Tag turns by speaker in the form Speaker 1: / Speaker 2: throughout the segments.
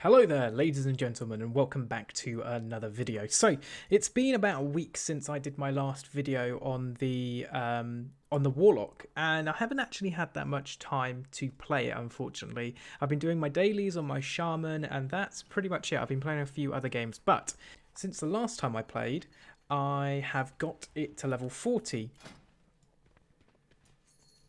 Speaker 1: Hello there, ladies and gentlemen, and welcome back to another video. So it's been about a week since I did my last video on the Warlock, and I haven't actually had that much time to play it. Unfortunately, I've been doing my dailies on my Shaman, and that's pretty much it. I've been playing a few other games, but since the last time I played, I have got it to level 40.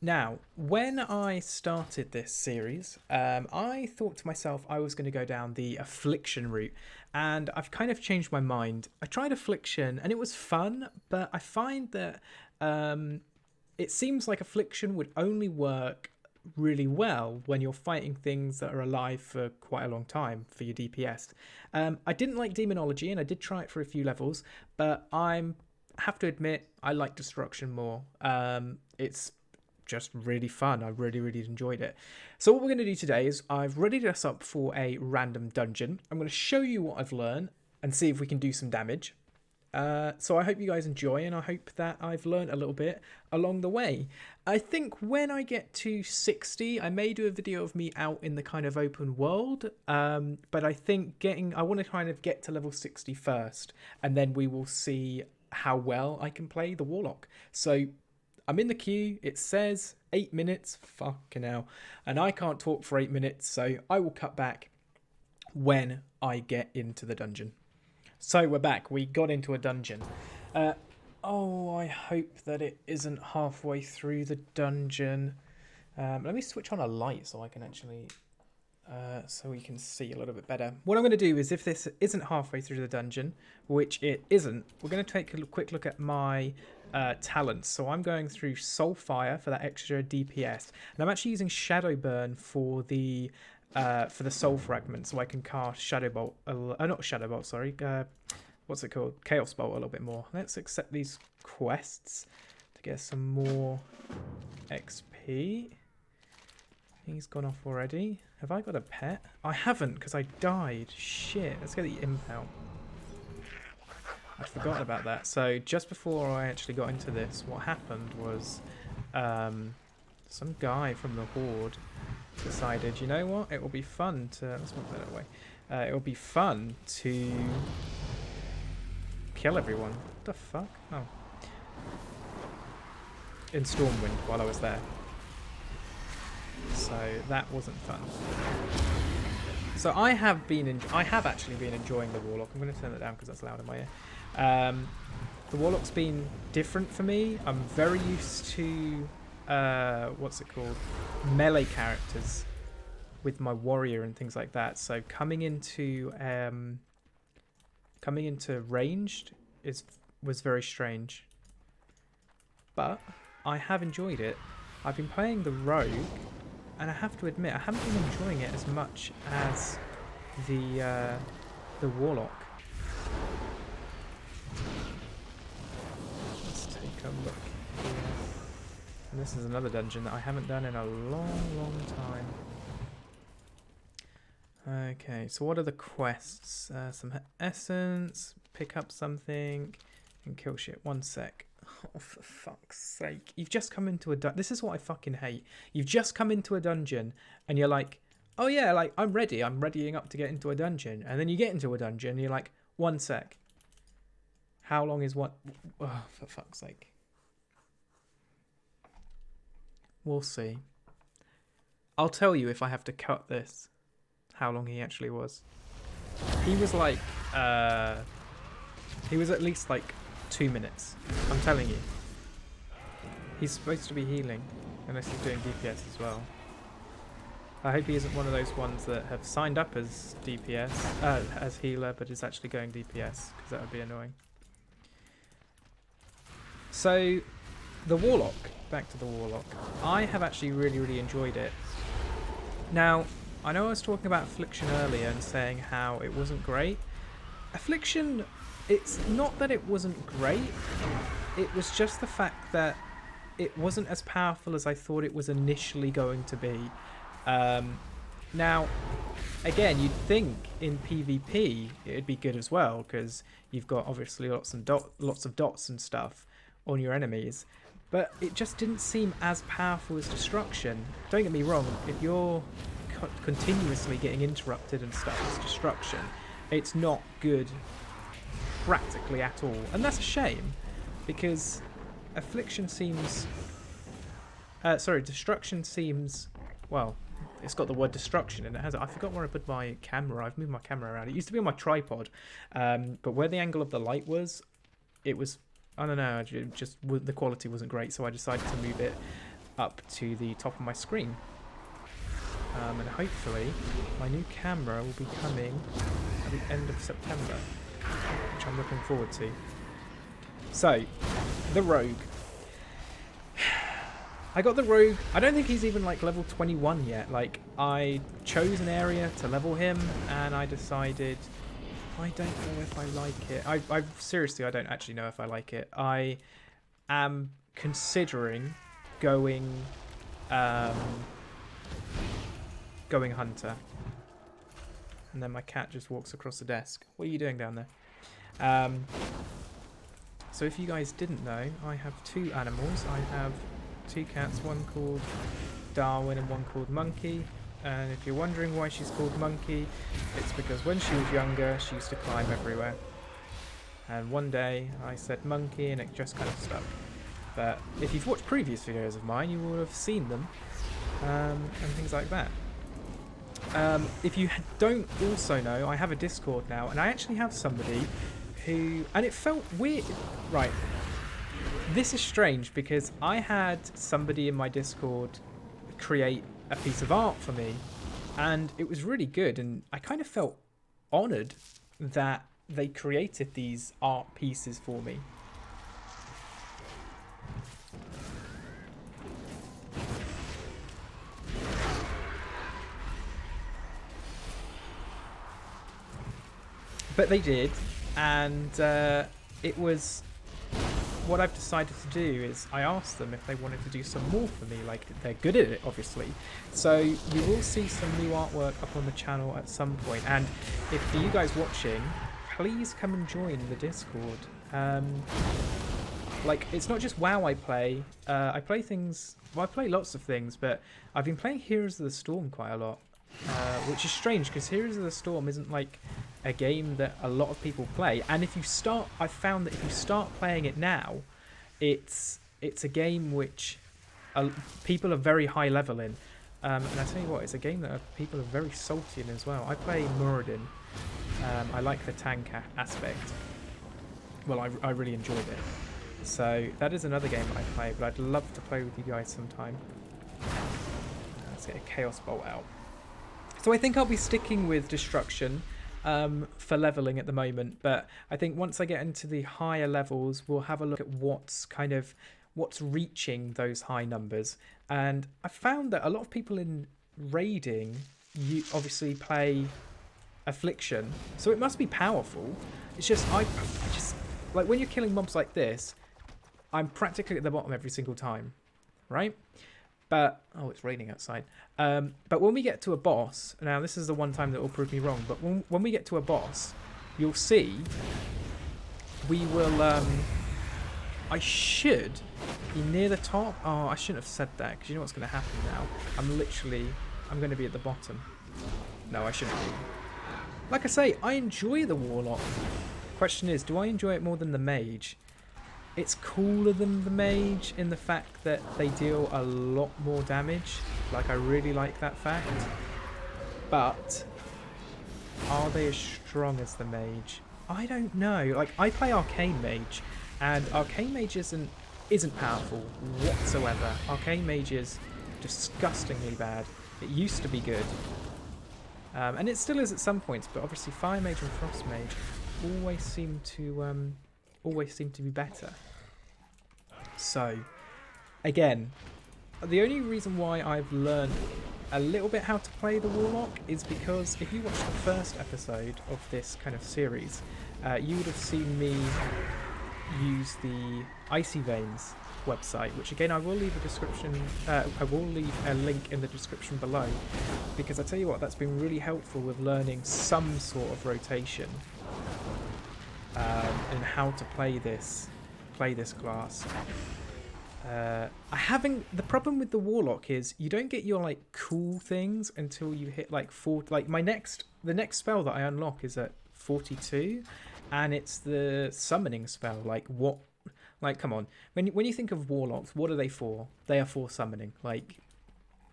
Speaker 1: Now, when I started this series, I thought to myself I was going to go down the Affliction route, and I've kind of changed my mind. I tried Affliction, and it was fun, but I find that it seems like Affliction would only work really well when you're fighting things that are alive for quite a long time for your DPS. I didn't like Demonology, and I did try it for a few levels, but I have to admit I like Destruction more. It's just really fun. I really enjoyed it. So what we're going to do today is I've readied us up for a random dungeon. I'm going to show you what I've learned and see if we can do some damage. So I hope you guys enjoy, and I hope that I've learned a little bit along the way. I think when I get to 60, I may do a video of me out in the kind of open world, but I think I want to kind of get to level 60 first, and then we will see how well I can play the Warlock. So I'm in the queue. It says 8 minutes. Fucking hell. And I can't talk for 8 minutes, so I will cut back when I get into the dungeon. So we're back. We got into a dungeon. Oh, I hope that it isn't halfway through the dungeon. Let me switch on a light so I can actually... so we can see a little bit better. What I'm going to do is, if this isn't halfway through the dungeon, which it isn't, we're going to take a quick look at my talents. So I'm going through Soulfire for that extra DPS, and I'm actually using Shadow Burn for the Soul Fragment, so I can cast Shadow Bolt. Not Shadow Bolt, sorry. What's it called? Chaos Bolt a little bit more. Let's accept these quests to get some more XP. He's gone off already. Have I got a pet? I haven't, because I died. Shit. Let's get the imp out. I'd forgotten about that. So just before I actually got into this, what happened was some guy from the Horde decided, you know what? It will be fun to... Let's move that away. It will be fun to kill everyone. What the fuck? Oh. In Stormwind while I was there. So that wasn't fun. So I have actually been enjoying the Warlock. I'm going to turn that down because that's loud in my ear. The Warlock's been different for me. I'm very used to what's it called? Melee characters with my warrior and things like that. So coming into ranged was very strange. But I have enjoyed it. I've been playing the rogue, and I have to admit, I haven't been enjoying it as much as the Warlock. Let's take a look here. And this is another dungeon that I haven't done in a long time. Okay, so what are the quests? Some essence, pick up something, and kill shit. One sec. Oh, for fuck's sake. You've just come into a dungeon. This is what I fucking hate. You've just come into a dungeon and you're like, oh yeah, like, I'm ready. I'm readying up to get into a dungeon. And then you get into a dungeon and you're like, one sec. How long is what? Oh, for fuck's sake. We'll see. I'll tell you if I have to cut this, how long he actually was. He was like, he was at least like 2 minutes. I'm telling you. He's supposed to be healing, unless he's doing DPS as well. I hope he isn't one of those ones that have signed up as DPS, as healer, but is actually going DPS, because that would be annoying. So, the Warlock. Back to the Warlock. I have actually really enjoyed it. Now, I know I was talking about Affliction earlier and saying how it wasn't great. Affliction... It's not that it wasn't great, it was just the fact that it wasn't as powerful as I thought it was initially going to be. Now, again, you'd think in PvP it'd be good as well, because you've got obviously lots of dots and stuff on your enemies, but it just didn't seem as powerful as Destruction. Don't get me wrong, if you're continuously getting interrupted and stuff, it's destruction. It's not good practically at all. And that's a shame, because affliction seems... destruction seems... Well, it's got the word destruction in it, has it? I forgot where I put my camera. I've moved my camera around. It used to be on my tripod, but where the angle of the light was, it was... I don't know, just the quality wasn't great, so I decided to move it up to the top of my screen. And hopefully my new camera will be coming at the end of September, which I'm looking forward to. So, the Rogue. I got the Rogue. I don't think he's even like level 21 yet. Like, I chose an area to level him, and I decided... I don't know if I like it. I seriously, I don't actually know if I like it. I am considering going Hunter. And then my cat just walks across the desk. What are you doing down there? So if you guys didn't know, I have two animals. I have two cats, one called Darwin and one called Monkey. And if you're wondering why she's called Monkey, it's because when she was younger, she used to climb everywhere. And one day I said Monkey and it just kind of stuck. But if you've watched previous videos of mine, you will have seen them and things like that. If you don't also know, I have a Discord now, and I actually have somebody who... And it felt weird. Right. This is strange because I had somebody in my Discord create a piece of art for me, and it was really good, and I kind of felt honoured that they created these art pieces for me. But they did, and it was... What I've decided to do is I asked them if they wanted to do some more for me. Like, they're good at it, obviously. So you will see some new artwork up on the channel at some point. And if for you guys watching, please come and join the Discord. Like, it's not just WoW I play. I play things... Well, I play lots of things, but I've been playing Heroes of the Storm quite a lot. Which is strange, because Heroes of the Storm isn't like a game that a lot of people play, and if you start, I've found that if you start playing it now, it's a game which people are very high level in, and I tell you what, it's a game that people are very salty in as well. I play Muradin. I like the tank aspect. Well, I really enjoyed it. So that is another game that I play, but I'd love to play with you guys sometime. Let's get a Chaos Bolt out. So I think I'll be sticking with Destruction for leveling at the moment, but I think once I get into the higher levels, we'll have a look at what's reaching those high numbers. And I found that a lot of people in raiding, you obviously play Affliction, so it must be powerful. It's just I just like when you're killing mobs like this, I'm practically at the bottom every single time, right? But, oh, it's raining outside. But when we get to a boss, now this is the one time that will prove me wrong, but when we get to a boss, you'll see we will, I should be near the top. Oh, I shouldn't have said that, because you know what's going to happen now. I'm going to be at the bottom. No, I shouldn't be. Like I say, I enjoy the Warlock. Question is, do I enjoy it more than the Mage? It's cooler than the Mage in the fact that they deal a lot more damage. Like, I really like that fact. But are they as strong as the Mage? I don't know. Like, I play Arcane Mage, and Arcane Mage isn't powerful whatsoever. Arcane Mage is disgustingly bad. It used to be good. And it still is at some points, but obviously Fire Mage and Frost Mage always seem to be better. So, again, the only reason why I've learned a little bit how to play the Warlock is because if you watch the first episode of this kind of series, you would have seen me use the Icy Veins website, which again I will leave a link in the description below, because I tell you what, that's been really helpful with learning some sort of rotation and how to play this class. I haven't. The problem with the Warlock is you don't get your like cool things until you hit like 4. Like the next spell that I unlock is at 42, and it's the summoning spell. Like what? Like come on. When you think of Warlocks, what are they for? They are for summoning. Like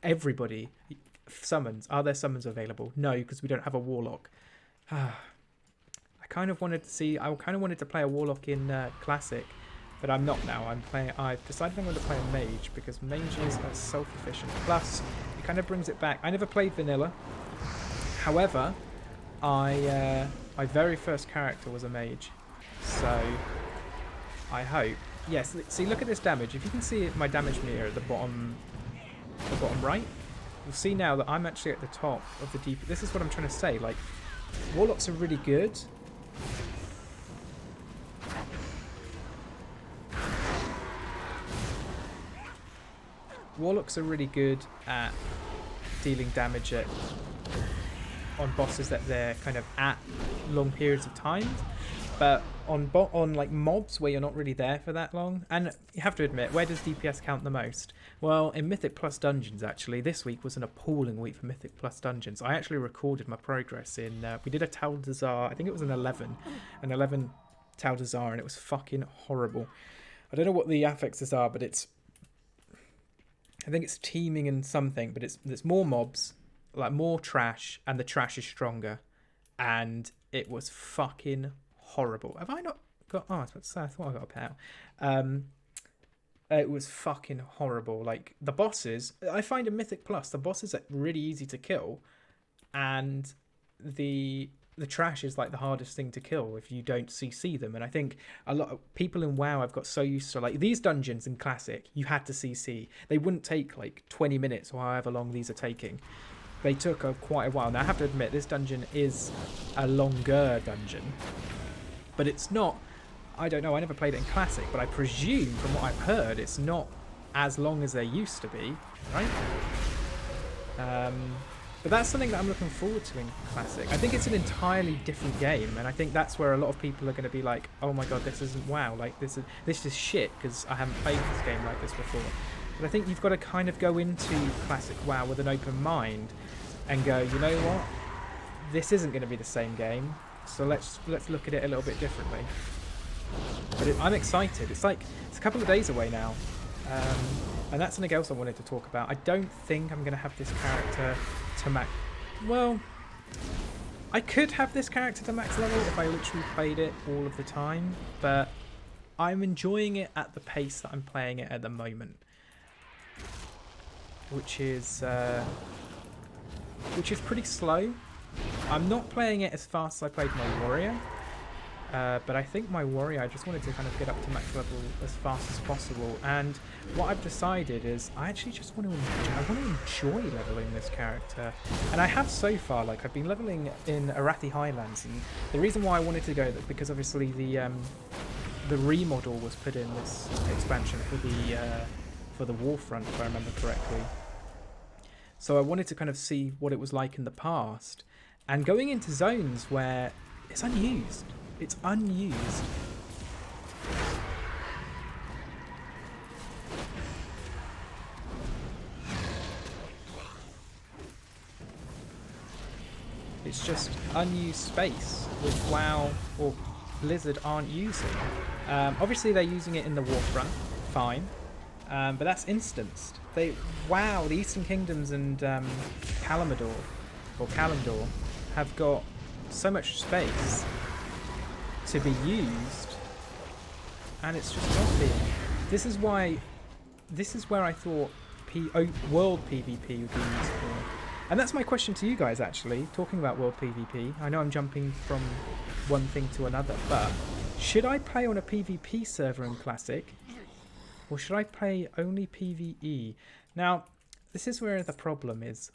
Speaker 1: everybody summons. Are there summons available? No, because we don't have a Warlock. I kind of wanted to see. I kind of wanted to play a Warlock in Classic. But I'm not now. I've decided I'm going to play a mage because mages are self-efficient. Plus, it kind of brings it back. I never played vanilla. However, my very first character was a mage. So, I hope. Yes, see, look at this damage. If you can see my damage meter at the bottom right, you'll see now that I'm actually at the top of the deep. This is what I'm trying to say. Like, Warlocks are really good. Warlocks are really good at dealing damage on bosses that they're kind of at long periods of time, but on like mobs where you're not really there for that long. And you have to admit, where does DPS count the most? Well, in Mythic Plus Dungeons, actually. This week was an appalling week for Mythic Plus Dungeons. I actually recorded my progress in... we did a Taldazar, I think it was an 11 Taldazar, and it was fucking horrible. I don't know what the affixes are, but it's... I think it's teaming and something, but it's more mobs, like more trash, and the trash is stronger. And it was fucking horrible. Have I not got... Oh, I was about to say, I thought I got a pal. It was fucking horrible. Like, the bosses... I find in Mythic Plus, the bosses are really easy to kill. And the trash is like the hardest thing to kill if you don't CC them. And I think a lot of people in WoW have got so used to, like, these dungeons in Classic, you had to CC. They wouldn't take like 20 minutes or however long these are taking. They took quite a while. Now I have to admit, this dungeon is a longer dungeon, but it's not, I don't know, I never played it in Classic, but I presume from what I've heard it's not as long as they used to be, right? But that's something that I'm looking forward to in Classic. I think it's an entirely different game, and I think that's where a lot of people are going to be like, oh my god, this isn't WoW, like this is shit, because I haven't played this game like this before. But I think you've got to kind of go into Classic WoW with an open mind and go, you know what, this isn't going to be the same game, so let's look at it a little bit differently. But I'm excited. It's a couple of days away now. And that's something else I wanted to talk about. I don't think I'm going to have this character to max... Well, I could have this character to max level if I literally played it all of the time, but I'm enjoying it at the pace that I'm playing it at the moment, which is pretty slow. I'm not playing it as fast as I played my warrior, but I think my warrior, I just wanted to kind of get up to max level as fast as possible. And what I've decided is I actually just want to enjoy leveling this character. And I have so far. Like, I've been leveling in Arathi Highlands, and the reason why I wanted to go there, because obviously the remodel was put in this expansion for the Warfront, if I remember correctly. So I wanted to kind of see what it was like in the past, and going into zones where it's unused. It's unused. It's just unused space which WoW or Blizzard aren't using. Obviously they're using it in the Warfront, fine, but that's instanced. WoW, the Eastern Kingdoms and Kalimdor have got so much space to be used, and it's just not being. This is where I thought world PvP would be useful. And that's my question to you guys, actually, talking about world PvP. I know I'm jumping from one thing to another, but should I play on a PvP server in Classic, or should I play only PvE? Now, this is where the problem is.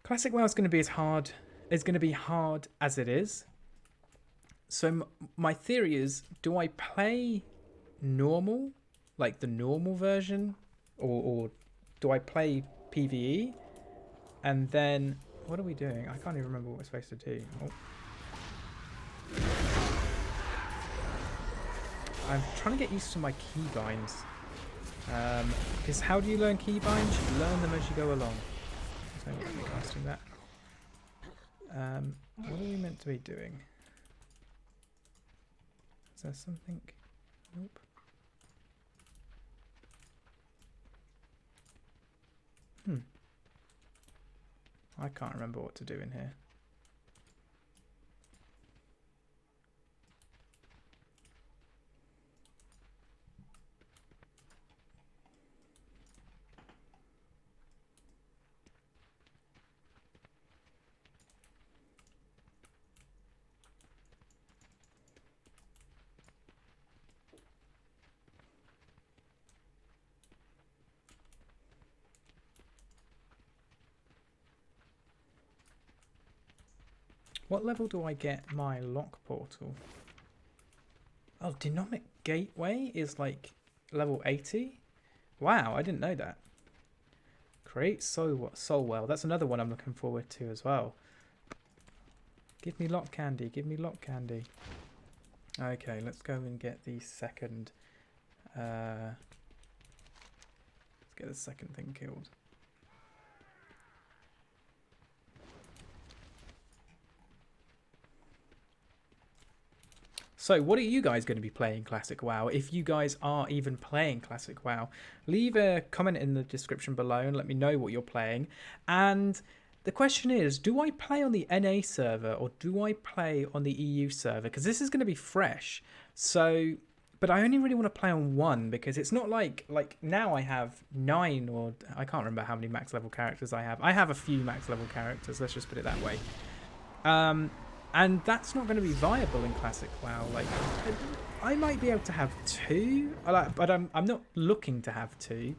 Speaker 1: Classic WoW is going to be hard as it is. So my theory is, do I play normal, like the normal version, or do I play PvE? And then, what are we doing? I can't even remember what we're supposed to do. Oh. I'm trying to get used to my keybinds. Because how do you learn keybinds? You learn them as you go along. So let me casting that. What are we meant to be doing? Is there something? Nope. I can't remember what to do in here. What level do I get my lock portal? Oh, Dynamic Gateway is like level 80? Wow, I didn't know that. Create Soul Well. That's another one I'm looking forward to as well. Give me lock candy. Give me lock candy. Okay, let's go and get the second... let's get the second thing killed. So what are you guys going to be playing Classic WoW? If you guys are even playing Classic WoW, leave a comment in the description below and let me know what you're playing. And the question is, do I play on the NA server or do I play on the EU server? Because this is going to be fresh. So, but I only really want to play on one because it's not like now I have 9 or I can't remember how many max level characters I have. I have a few max level characters, let's just put it that way. And that's not going to be viable in Classic WoW. Like, I might be able to have 2, but I'm not looking to have 2.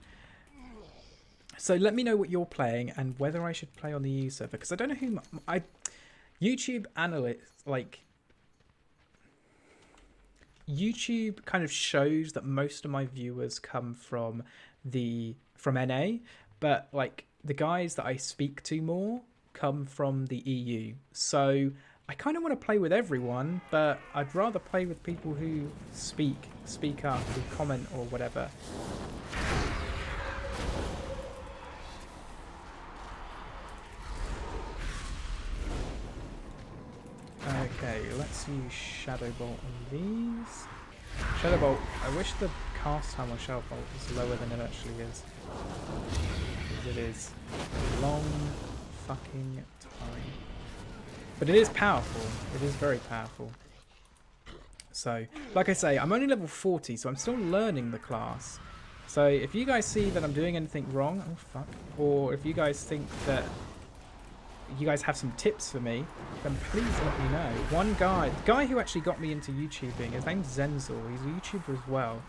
Speaker 1: So let me know what you're playing and whether I should play on the EU server, because I don't know who YouTube analysts, like, YouTube kind of shows that most of my viewers come from NA, but like the guys that I speak to more come from the EU. So I kind of want to play with everyone, but I'd rather play with people who speak up, who comment or whatever. Okay, let's use Shadow Bolt on these. Shadow Bolt, I wish the cast time on Shadow Bolt was lower than it actually is. Because it is a long fucking time. But it is powerful. It is very powerful. So, like I say, I'm only level 40, so I'm still learning the class. So if you guys see that I'm doing anything wrong, oh fuck, or if you guys think that you guys have some tips for me, then please let me know. One guy, the guy who actually got me into YouTubing, his name's Zenzel. He's a YouTuber as well.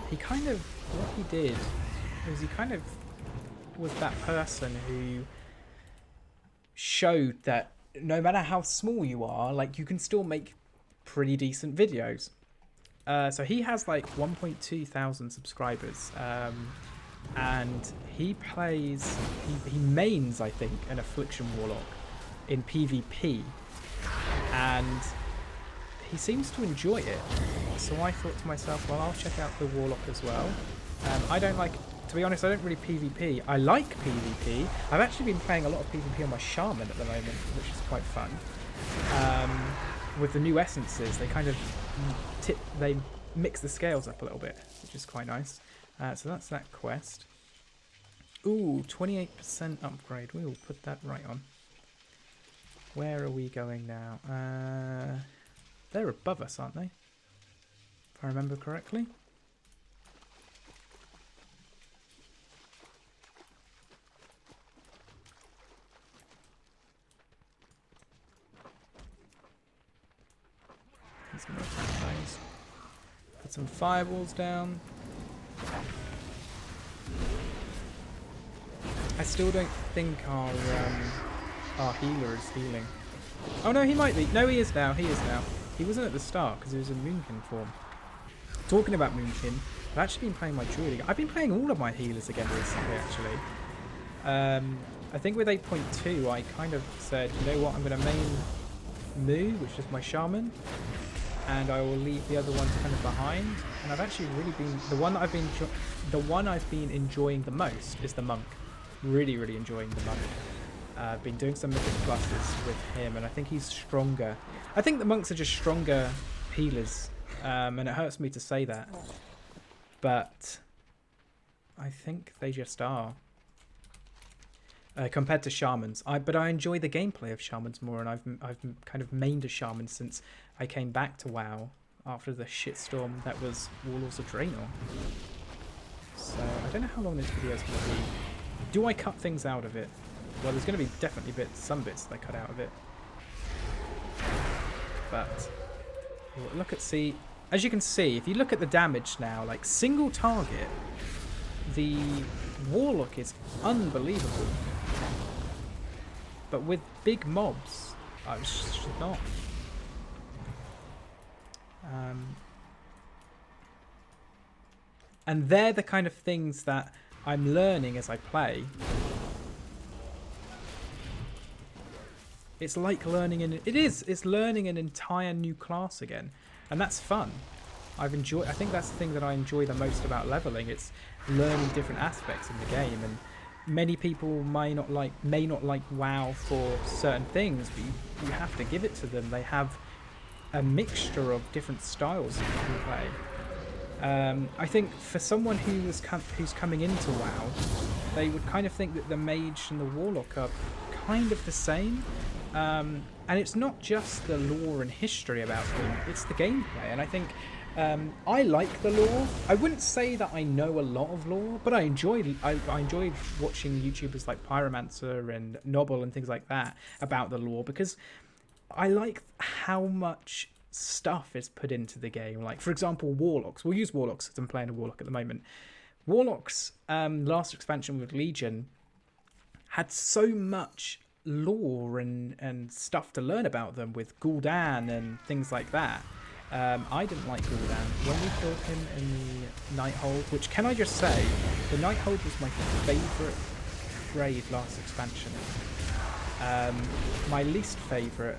Speaker 1: He kind of, what he did was he kind of was that person who showed that no matter how small you are, like you can still make pretty decent videos. So he has like 1.2 thousand subscribers, and he plays, he mains, I think, an Affliction Warlock in PvP, and he seems to enjoy it. So I thought to myself, well, I'll check out the Warlock as well. I don't like, to be honest, I don't really PvP. I like PvP. I've actually been playing a lot of PvP on my Shaman at the moment, which is quite fun. With the new essences, they kind of they mix the scales up a little bit, which is quite nice. So that's that quest. Ooh, 28% upgrade. We will put that right on. Where are we going now? They're above us, aren't they? If I remember correctly. He's going to attack those. Put some fireballs down. I still don't think our healer is healing. Oh no, he might be. No, he is now. He is now. He wasn't at the start because he was in Moonkin form. Talking about Moonkin, I've actually been playing my Druid. I've been playing all of my healers again recently, actually. I think with 8.2, I kind of said, you know what, I'm going to main Moo, which is my Shaman. and I will leave the other ones kind of behind. And I've actually really been the one I've been enjoying the most is the monk. Really, really enjoying the monk. I've been doing some mythic pluses with him, and I think he's stronger. I think the monks are just stronger healers, and it hurts me to say that, but I think they just are. Compared to shamans, but I enjoy the gameplay of shamans more, and I've kind of mained a shaman since I came back to WoW after the shitstorm that was Warlords of Draenor. So I don't know how long this video is going to be. Do I cut things out of it? Well, there's going to be definitely some bits that I cut out of it. But look at as you can see, if you look at the damage now, like single target, the Warlock is unbelievable. But with big mobs, I was just not. And they're the kind of things that I'm learning as I play. It's like learning it's learning an entire new class again, and that's fun. I think that's the thing that I enjoy the most about leveling. It's learning different aspects in the game, and many people may not like WoW for certain things, but you have to give it to them. They have a mixture of different styles that you can play. I think for someone who's coming into WoW, they would kind of think that the mage and the warlock are kind of the same. And it's not just the lore and history about them, it's the gameplay. And I think I like the lore. I wouldn't say that I know a lot of lore, but I enjoy watching YouTubers like Pyromancer and Nobble and things like that about the lore, because I like how much stuff is put into the game. Like, for example, Warlocks. We'll use Warlocks because I'm playing a Warlock at the moment. Warlocks, last expansion with Legion, had so much lore and stuff to learn about them with Gul'dan and things like that. I didn't like Gul'dan. When we killed him in the Nighthold, which, can I just say, the Nighthold was my favourite raid last expansion. My least favourite,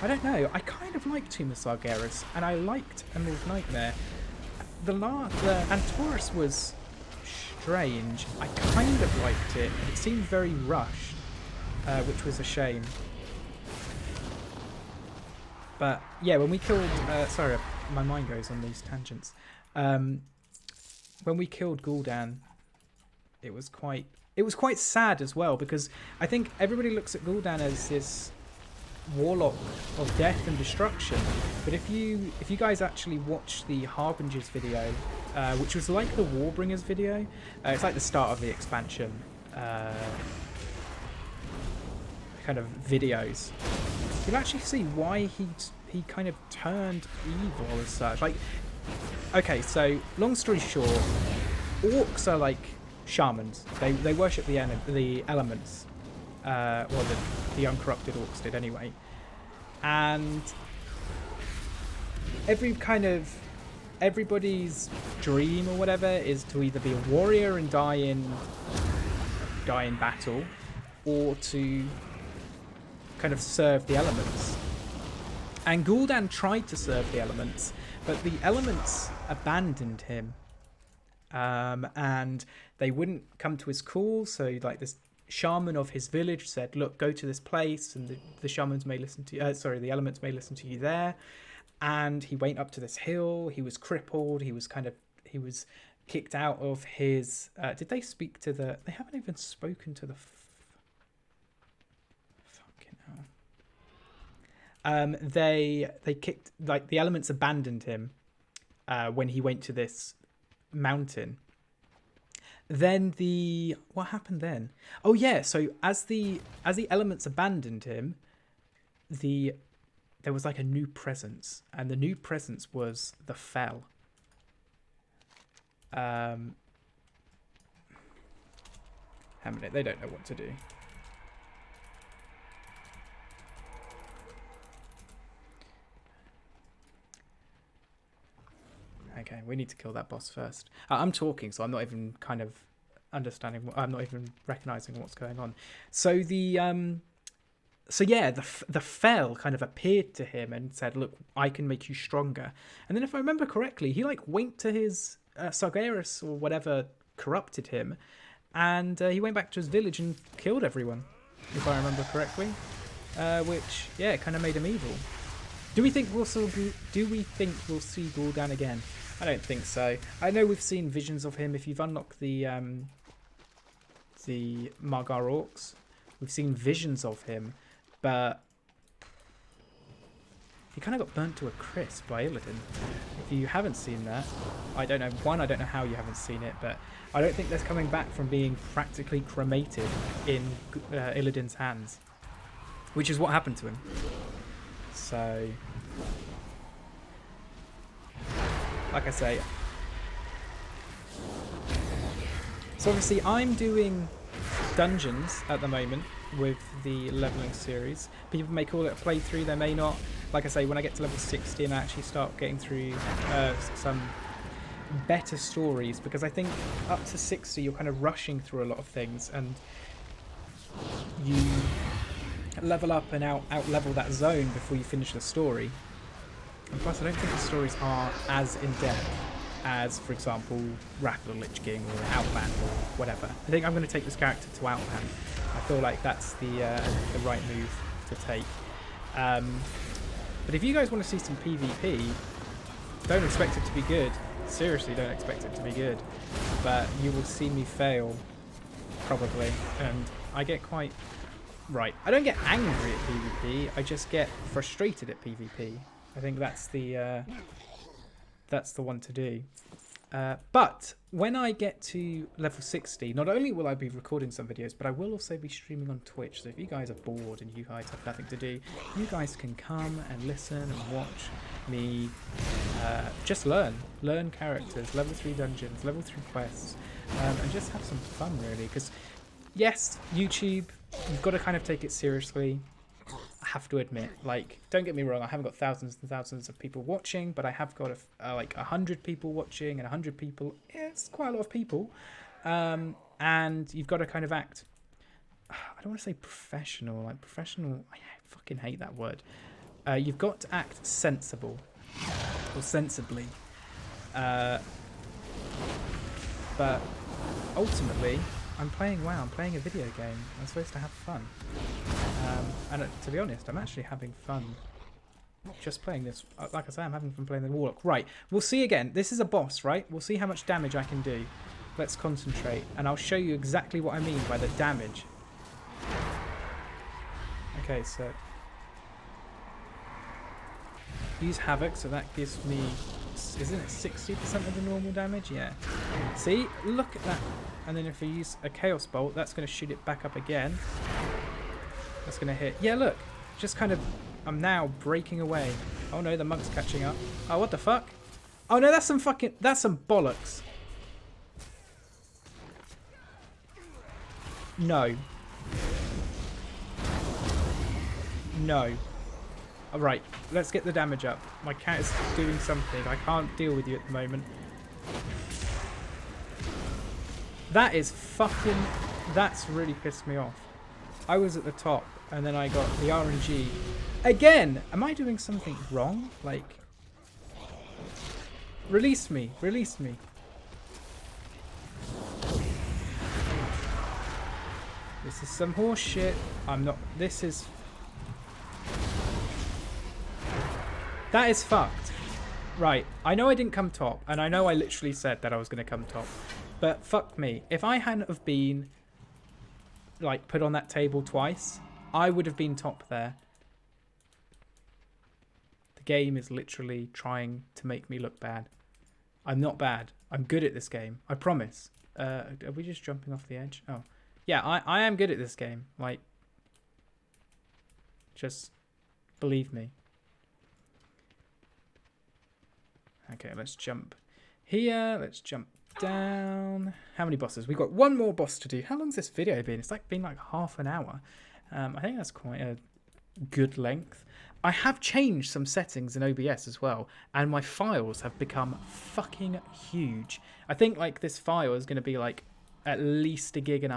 Speaker 1: I don't know, I kind of liked Tomb of Sargeras, and I liked Emerald Nightmare. The Antorus was strange. I kind of liked it. It seemed very rushed, which was a shame. But yeah, when we killed... sorry, my mind goes on these tangents. When we killed Gul'dan, it was quite sad as well, because I think everybody looks at Gul'dan as this warlock of death and destruction. But if you guys actually watch the Harbinger's video, which was like the Warbringers video, it's like the start of the expansion kind of videos, you'll actually see why he kind of turned evil as such. Like, okay, so long story short, orcs are like shamans. They worship the elements. Well, the uncorrupted orcs did anyway. And everybody's dream or whatever is to either be a warrior and die in battle, or to kind of serve the elements. And Gul'dan tried to serve the elements, but the elements abandoned him, and they wouldn't come to his call. So like this shaman of his village said, look, go to this place, and the shamans may listen to you, the elements may listen to you there. And he went up to this hill. He was crippled. He was kicked out of his did they speak to they haven't even spoken to the fucking hell. They kicked, like, the elements abandoned him when he went to this mountain. Then what happened then? Oh yeah, so as the elements abandoned him, there was like a new presence, and the new presence was the Fel. How many? They don't know what to do. Okay, we need to kill that boss first. I'm talking, so I'm not even kind of understanding. I'm not even recognizing what's going on. So the So yeah, the Fel kind of appeared to him and said, "Look, I can make you stronger." And then, if I remember correctly, he like winked to his Sargeras or whatever corrupted him, and he went back to his village and killed everyone, if I remember correctly. Which yeah, kind of made him evil. Do we think we'll see Gul'dan again? I don't think so. I know we've seen visions of him. If you've unlocked the Margar Orcs, we've seen visions of him. But he kind of got burnt to a crisp by Illidan. If you haven't seen that, I don't know. One, I don't know how you haven't seen it, but I don't think there's coming back from being practically cremated in Illidan's hands, which is what happened to him. So, like I say, so obviously I'm doing dungeons at the moment with the leveling series. People may call it a playthrough, they may not. Like I say, when I get to level 60 and I actually start getting through some better stories, because I think up to 60 you're kind of rushing through a lot of things and you level up and out level that zone before you finish the story. And plus I don't think the stories are as in-depth as, for example, Wrath of the Lich King or Outland or whatever. I think I'm going to take this character to Outland. I feel like that's the right move to take. But if you guys want to see some PvP, don't expect it to be good. Seriously, don't expect it to be good. But you will see me fail, probably. And I get quite... Right, I don't get angry at PvP, I just get frustrated at PvP. I think that's the one to do. But when I get to level 60, not only will I be recording some videos, but I will also be streaming on Twitch. So if you guys are bored and you guys have nothing to do, you guys can come and listen and watch me just learn characters, level 3 dungeons, level 3 quests, and just have some fun, really. Because yes, YouTube, you've got to kind of take it seriously. I have to admit, like, don't get me wrong, I haven't got thousands and thousands of people watching, but I have got like 100 people watching, and 100 people, yeah, it's quite a lot of people. And you've got to kind of act, I don't want to say professional, like professional, I fucking hate that word. You've got to act sensible, or sensibly. But ultimately, I'm playing WoW, I'm playing a video game, I'm supposed to have fun. And to be honest, I'm actually having fun just playing this. Like I say, I'm having fun playing the Warlock. Right, we'll see again. This is a boss, right? We'll see how much damage I can do. Let's concentrate, and I'll show you exactly what I mean by the damage. Okay, so... use Havoc, so that gives me... isn't it 60% of the normal damage? Yeah. See? Look at that. And then if I use a Chaos Bolt, that's going to shoot it back up again. That's going to hit. Yeah, look. Just kind of... I'm now breaking away. Oh no, the monk's catching up. Oh, what the fuck? Oh no, that's some fucking... that's some bollocks. No. No. Alright, let's get the damage up. My cat is doing something. I can't deal with you at the moment. That is fucking... that's really pissed me off. I was at the top, and then I got the RNG. Again! Am I doing something wrong? Like... release me. Release me. This is some horse shit. I'm not... this is... that is fucked. Right, I know I didn't come top, and I know I literally said that I was going to come top. But fuck me. If I hadn't have been... like, put on that table twice, I would have been top there. The game is literally trying to make me look bad. I'm not bad. I'm good at this game. I promise. Are we just jumping off the edge? Oh. Yeah, I am good at this game. Like, just believe me. Okay, let's jump here. Let's jump down. How many bosses? We've got one more boss to do. How long's this video been? It's like been like half an hour. I think that's quite a good length. I have changed some settings in OBS as well, and my files have become fucking huge. I think like this file is going to be like at least 1.5 gigs.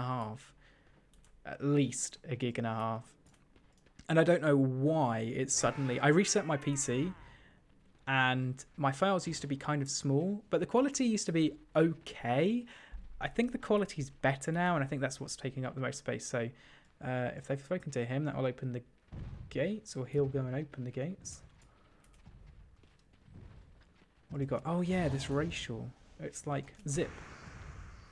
Speaker 1: At least 1.5 gigs. And I don't know why it's suddenly... I reset my PC and my files used to be kind of small, but the quality used to be okay. I think the quality's better now, and I think that's what's taking up the most space. So if they've spoken to him, that will open the gates, or he'll go and open the gates. What do you got? Oh yeah, this racial. It's like zip.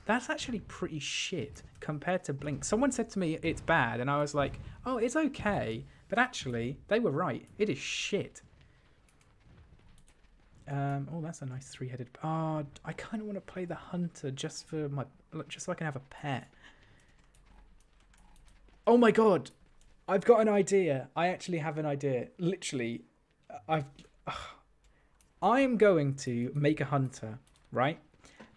Speaker 1: That's actually pretty shit compared to Blink. Someone said to me it's bad, and I was like, oh, it's okay. But actually, they were right. It is shit. Oh, that's a nice three-headed... Oh, I kind of want to play the hunter just for my... just so I can have a pet. Oh my god! I've got an idea. I actually have an idea. Literally, I am going to make a hunter, right?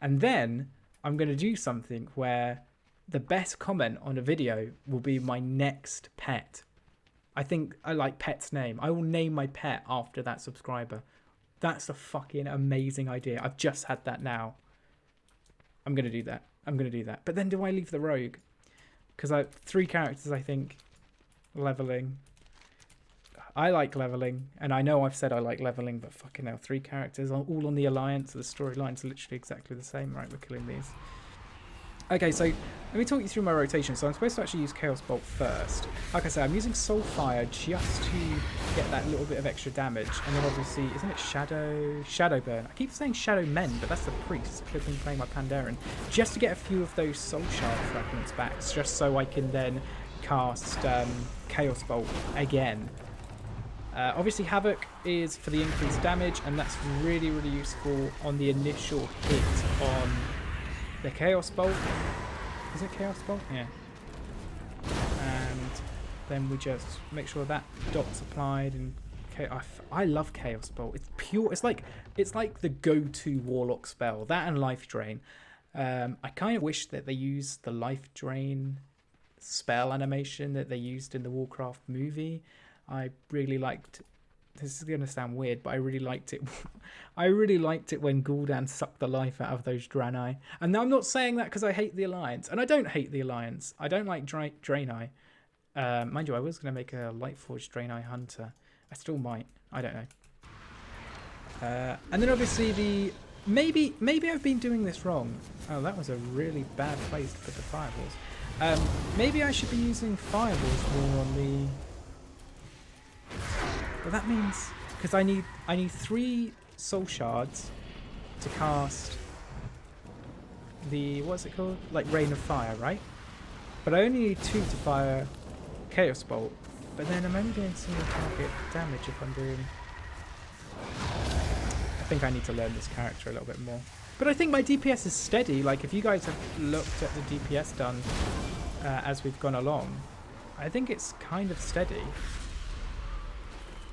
Speaker 1: And then I'm going to do something where the best comment on a video will be my next pet. I think I like pet's name. I will name my pet after that subscriber. That's a fucking amazing idea. I've just had that now. I'm going to do that. I'm going to do that. But then do I leave the rogue? Because I have 3 characters, I think. Leveling. I like leveling. And I know I've said I like leveling, but fucking hell. 3 characters all on the alliance. The storyline's literally exactly the same. Right, we're killing these. Okay, so let me talk you through my rotation. So I'm supposed to actually use Chaos Bolt first. Like I said, I'm using Soulfire just to get that little bit of extra damage. And then obviously, isn't it Shadow Burn? I keep saying Shadow Mend, but that's the priest. I've been playing my Pandaren. Just to get a few of those Soul Shard fragments back, just so I can then cast Chaos Bolt again. Obviously, Havoc is for the increased damage, and that's really, really useful on the initial hit on the Chaos Bolt. Is it Chaos Bolt? Yeah. And then we just make sure that dot's applied. And I love Chaos Bolt. It's pure. It's like the go-to Warlock spell. That and Life Drain. I kind of wish that they used the Life Drain spell animation that they used in the Warcraft movie. I really liked... This is going to sound weird, but I really liked it. I really liked it when Gul'dan sucked the life out of those Draenei. And I'm not saying that because I hate the Alliance. And I don't hate the Alliance. I don't like Draenei. Mind you, I was going to make a Lightforged Draenei Hunter. I still might. I don't know. And then obviously the... Maybe I've been doing this wrong. Oh, that was a really bad place to put the fireballs. Maybe I should be using fireballs more on the... But that means, because I need 3 soul shards to cast the, what's it called? Like Rain of Fire, right? But I only need 2 to fire Chaos Bolt. But then I'm only doing single target damage if I'm doing... I think I need to learn this character a little bit more. But I think my DPS is steady. Like if you guys have looked at the DPS done as we've gone along, I think it's kind of steady.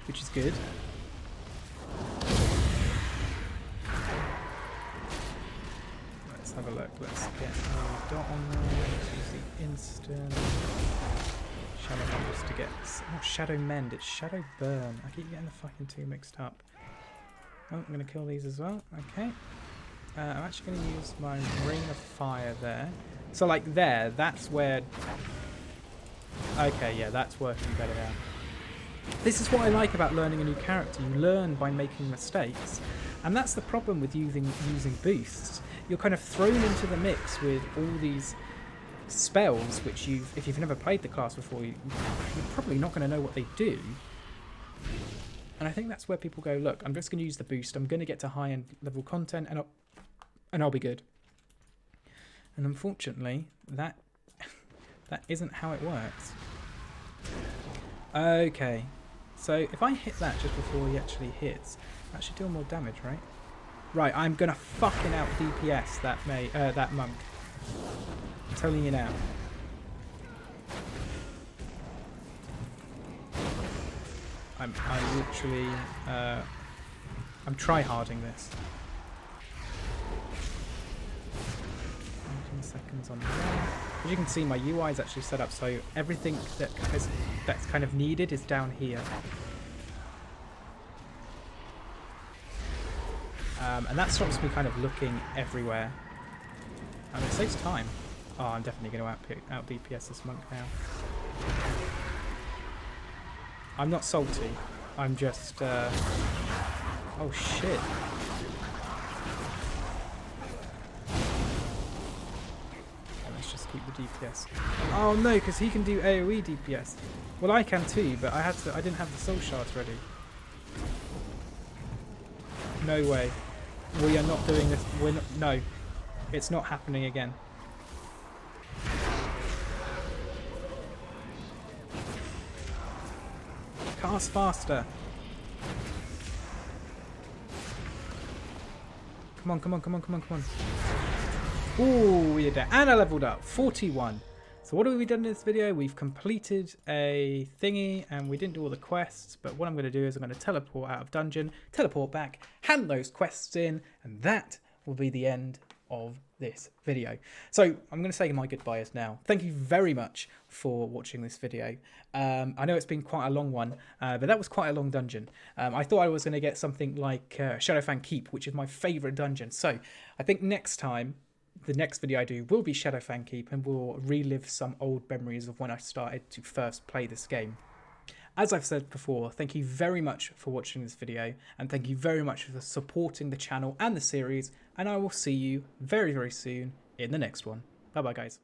Speaker 1: Which is good. Let's have a look. Let's get a dot on there. Let's use the instant. Shadow Mend just to get... Not Shadow Mend, it's Shadow Burn. I keep getting the fucking 2 mixed up. Oh, I'm going to kill these as well. Okay. I'm actually going to use my Rain of Fire there. So like there, that's where... Okay, yeah, that's working better now. This is what I like about learning a new character. You learn by making mistakes. And that's the problem with using boosts. You're kind of thrown into the mix with all these spells, which if you've never played the class before, you're probably not going to know what they do. And I think that's where people go, look, I'm just going to use the boost. I'm going to get to high-end level content, and I'll be good. And unfortunately, that isn't how it works. Okay, so if I hit that just before he actually hits, that should deal more damage, right? Right, I'm gonna fucking out DPS that monk. I'm telling you now. I'm literally I'm try-harding this. 19 seconds on there. As you can see, my UI is actually set up so everything that's kind of needed is down here. And that stops me kind of looking everywhere. And it saves time. Oh, I'm definitely going to out DPS this monk now. I'm not salty. I'm just... Oh, shit. Let's just keep the DPS. Oh, no, because he can do AoE DPS. Well, I can too, but I didn't have the soul shards ready. No way. We are not doing this. No. It's not happening again. Cast faster. Come on, come on, come on, come on, come on. Ooh, we're dead. And I leveled up. 41. So what have we done in this video? We've completed a thingy and we didn't do all the quests. But what I'm going to do is I'm going to teleport out of dungeon, teleport back, hand those quests in, and that will be the end of this video. So I'm going to say my goodbyes now. Thank you very much for watching this video. I know it's been quite a long one, but that was quite a long dungeon. I thought I was going to get something like Shadowfang Keep, which is my favourite dungeon. So I think next time, the next video I do will be Shadowfang Keep, and we'll relive some old memories of when I started to first play this game. As I've said before, thank you very much for watching this video, and thank you very much for supporting the channel and the series, and I will see you very, very soon in the next one. Bye bye, guys.